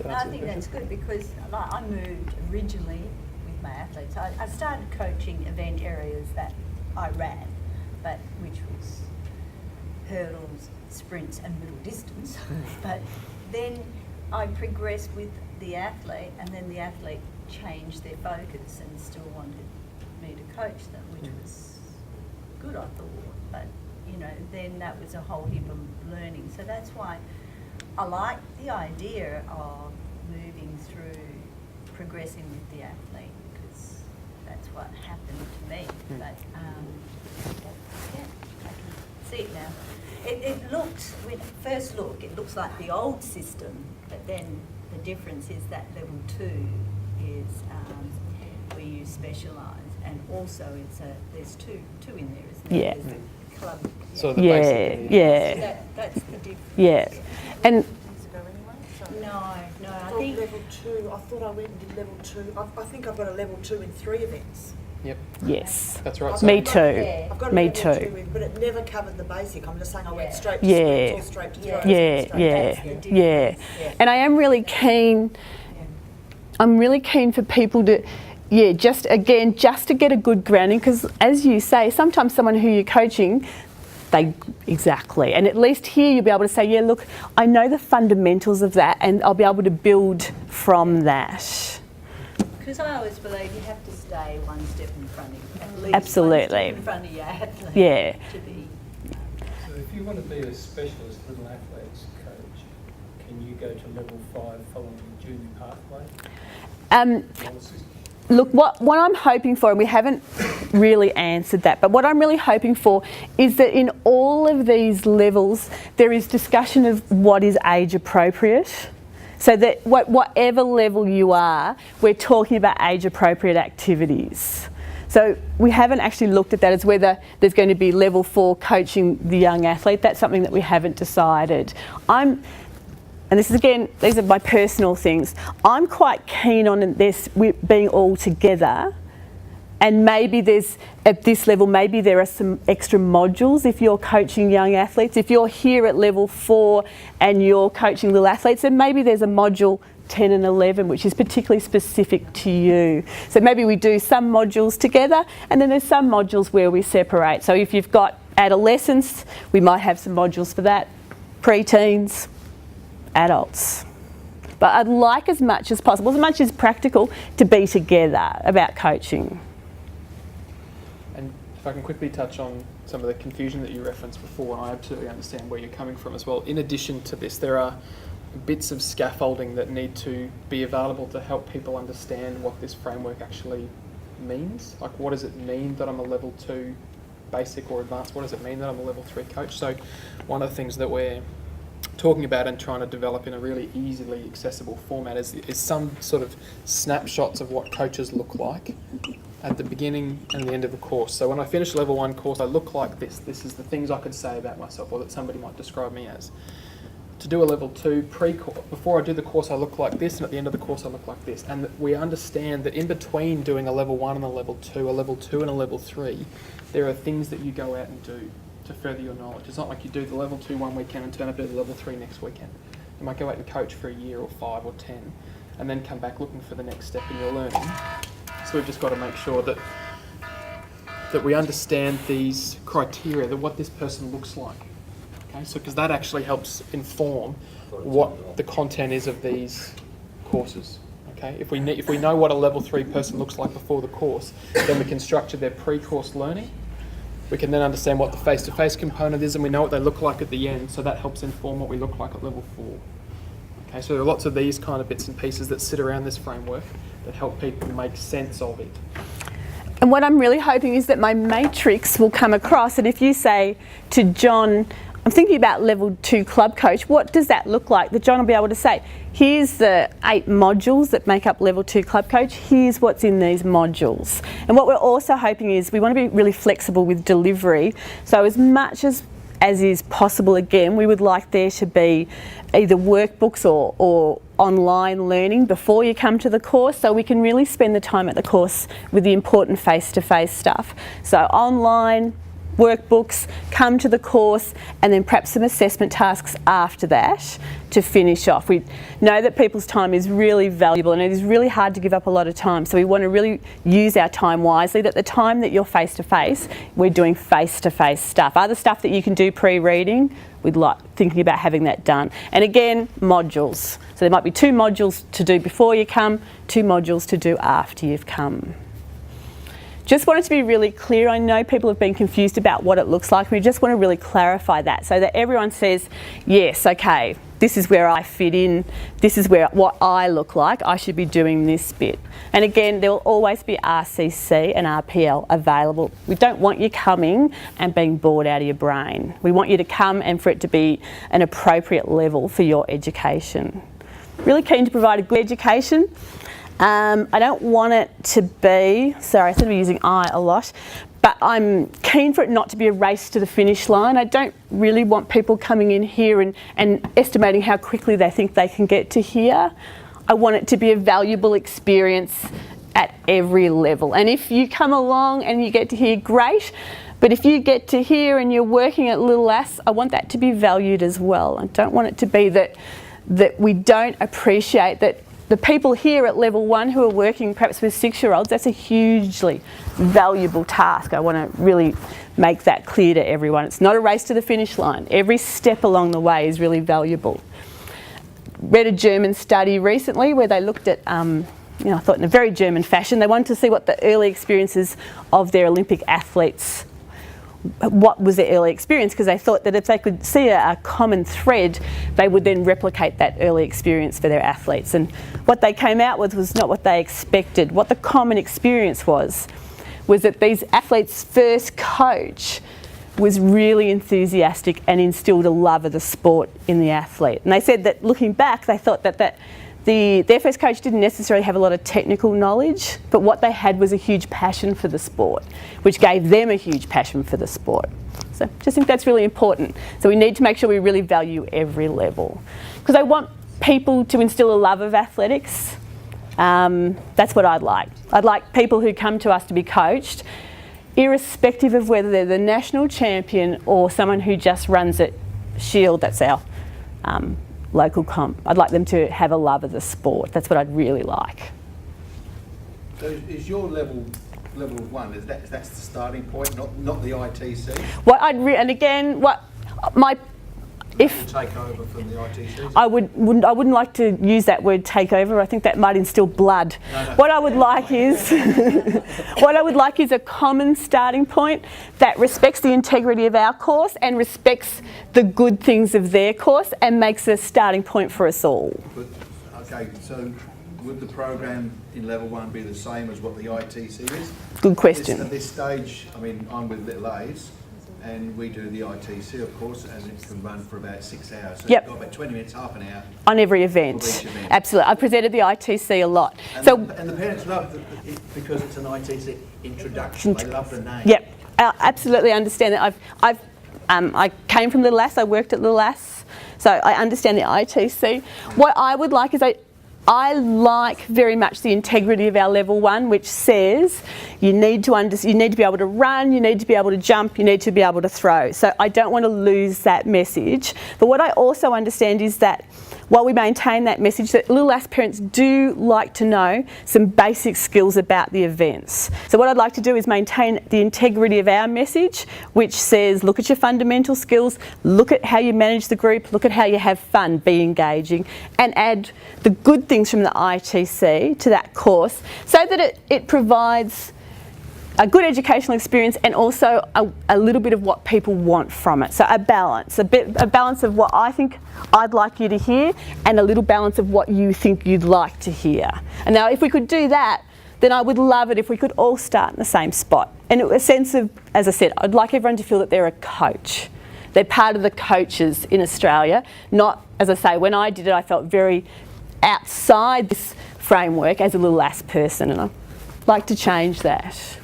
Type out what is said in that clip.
I think that's good because like, I moved originally with my athletes. I started coaching event areas that I ran, but which was hurdles, sprints and middle distance. But then I progressed with the athlete, and then the athlete changed their focus and still wanted me to coach them, which was good, I thought. But you know, then that was a whole heap of learning. So that's why I like the idea of moving through, progressing with the athlete, because that's what happened to me. But yeah, I can see it now. It looks, with first look, it looks like the old system, but then the difference is that level 2 is where you specialise, and also there's two in there, isn't there? Yeah. There's the club. So the basic. Yeah. So that's the difference. Yeah. And No, I From think level 2, I thought I went and did level 2. I think I've got a level 2 in 3 events. Yep, yes. that's right. Me too. I've got a Me level too. 2 in, but it never covered the basic. I'm just saying I went straight to Yeah. sprints or straight to throws. Yeah. And I am really keen. I'm really keen for people to, just to get a good grounding, because as you say, sometimes someone who you're coaching, exactly. And at least here you'll be able to say, look, I know the fundamentals of that, and I'll be able to build from that. because I always believe you have to stay one step in front of you, at least Absolutely. one step in front of your athlete. Yeah. To be. So if you want to be a specialist little athletes coach, can you go to level 5 following the junior pathway? Look, what I'm hoping for, and we haven't really answered that, but what I'm really hoping for is that in all of these levels, there is discussion of what is age appropriate. So that whatever level you are, we're talking about age appropriate activities. So we haven't actually looked at that as whether there's going to be level 4 coaching the young athlete. That's something that we haven't decided. And this is again, these are my personal things. I'm quite keen on this being all together, and maybe there's, at this level, maybe there are some extra modules if you're coaching young athletes. If you're here at level 4 and you're coaching little athletes, then maybe there's a module 10 and 11, which is particularly specific to you. So maybe we do some modules together, and then there's some modules where we separate. So if you've got adolescents, we might have some modules for that, pre-teens, adults. But I'd like as much as possible, as much as practical, to be together about coaching. And if I can quickly touch on some of the confusion that you referenced before, and I absolutely understand where you're coming from as well. In addition to this, there are bits of scaffolding that need to be available to help people understand what this framework actually means. Like, what does it mean that I'm a level 2 basic or advanced? What does it mean that I'm a level 3 coach? So one of the things that we're talking about and trying to develop in a really easily accessible format is some sort of snapshots of what coaches look like at the beginning and the end of a course. So when I finish level 1 course, I look like this. This is the things I could say about myself, or that somebody might describe me as. To do a level 2 pre-course, before I do the course I look like this, and at the end of the course I look like this. And we understand that in between doing a level 1 and a level 2 and a level 3, there are things that you go out and do to further your knowledge. It's not like you do the level 2 one weekend and turn up to the level 3 next weekend. You might go out and coach for a year or 5 or 10 and then come back looking for the next step in your learning. So we've just got to make sure that we understand these criteria, that what this person looks like. Okay, so because that actually helps inform what the content is of these courses. Okay, if we know what a level 3 person looks like before the course, then we can structure their pre-course learning. We can then understand what the face-to-face component is, and we know what they look like at the end, so that helps inform what we look like at level 4. Okay, so there are lots of these kind of bits and pieces that sit around this framework that help people make sense of it. And what I'm really hoping is that my matrix will come across, and if you say to John, I'm thinking about level 2 club coach, what does that look like? That John will be able to say, here's the 8 modules that make up level 2 club coach, here's what's in these modules. And what we're also hoping is we want to be really flexible with delivery. So as much as is possible, again, we would like there to be either workbooks or online learning before you come to the course, so we can really spend the time at the course with the important face-to-face stuff. So online, workbooks, come to the course, and then perhaps some assessment tasks after that to finish off. We know that people's time is really valuable, and it is really hard to give up a lot of time, so we want to really use our time wisely, that the time that you're face-to-face, we're doing face-to-face stuff. Other stuff that you can do pre-reading, we'd like thinking about having that done. And again, modules. So there might be 2 modules to do before you come, 2 modules to do after you've come. Just wanted to be really clear. I know people have been confused about what it looks like. We just want to really clarify that so that everyone says, yes, okay, this is where I fit in, this is what I look like, I should be doing this bit. And again, there will always be RCC and RPL available. We don't want you coming and being bored out of your brain. We want you to come and for it to be an appropriate level for your education. Really keen to provide a good education. I don't want it to be, sorry, I seem to be using I a lot, but I'm keen for it not to be a race to the finish line. I don't really want people coming in here and estimating how quickly they think they can get to here. I want it to be a valuable experience at every level. And if you come along and you get to here, great. But if you get to here and you're working at Little Lass, I want that to be valued as well. I don't want it to be that we don't appreciate that the people here at level 1 who are working perhaps with 6-year-olds, that's a hugely valuable task. I want to really make that clear to everyone. It's not a race to the finish line. Every step along the way is really valuable. Read a German study recently where they looked at, I thought in a very German fashion, they wanted to see what the early experiences of their Olympic athletes, what was their early experience, because they thought that if they could see a common thread, they would then replicate that early experience for their athletes. And what they came out with was not what they expected. What the common experience was that these athletes' first coach was really enthusiastic and instilled a love of the sport in the athlete. And they said that looking back, they thought that their first coach didn't necessarily have a lot of technical knowledge, but what they had was a huge passion for the sport, which gave them a huge passion for the sport. So just think that's really important. So we need to make sure we really value every level. Because I want people to instill a love of athletics. That's what I'd like. I'd like people who come to us to be coached, irrespective of whether they're the national champion or someone who just runs at Shield, that's our local comp. I'd like them to have a love of the sport. That's what I'd really like. So is your level of 1, that's the starting point, not the ITC? If take over from the ITC? I wouldn't like to use that word takeover. I think that might instill blood. No. What I would like is a common starting point that respects the integrity of our course and respects the good things of their course and makes a starting point for us all. Okay, so would the program in level 1 be the same as what the ITC is? Good question. At this stage, I mean, I'm with Little A's, and we do the ITC, of course, and it can run for about 6 hours. So yep. You've got about 20 minutes, half an hour. On every event. Absolutely. I've presented the ITC a lot. And the parents love it because it's an ITC introduction. They love the name. Yep. I absolutely understand that. I came from Little Lass. I worked at Little Lass. So I understand the ITC. What I would like is I like very much the integrity of our level 1, which says you need to be able to run, you need to be able to jump, you need to be able to throw. So I don't want to lose that message. But what I also understand is that while we maintain that message, that Little Lass parents do like to know some basic skills about the events. So what I'd like to do is maintain the integrity of our message, which says look at your fundamental skills, look at how you manage the group, look at how you have fun, be engaging, and add the good things from the ITC to that course so that it provides a good educational experience and also a little bit of what people want from it. So a balance of what I think I'd like you to hear and a little balance of what you think you'd like to hear. And now if we could do that, then I would love it if we could all start in the same spot. And a sense of, as I said, I'd like everyone to feel that they're a coach. They're part of the coaches in Australia. Not, as I say, when I did it, I felt very outside this framework as a Little Lass person, and I'd like to change that.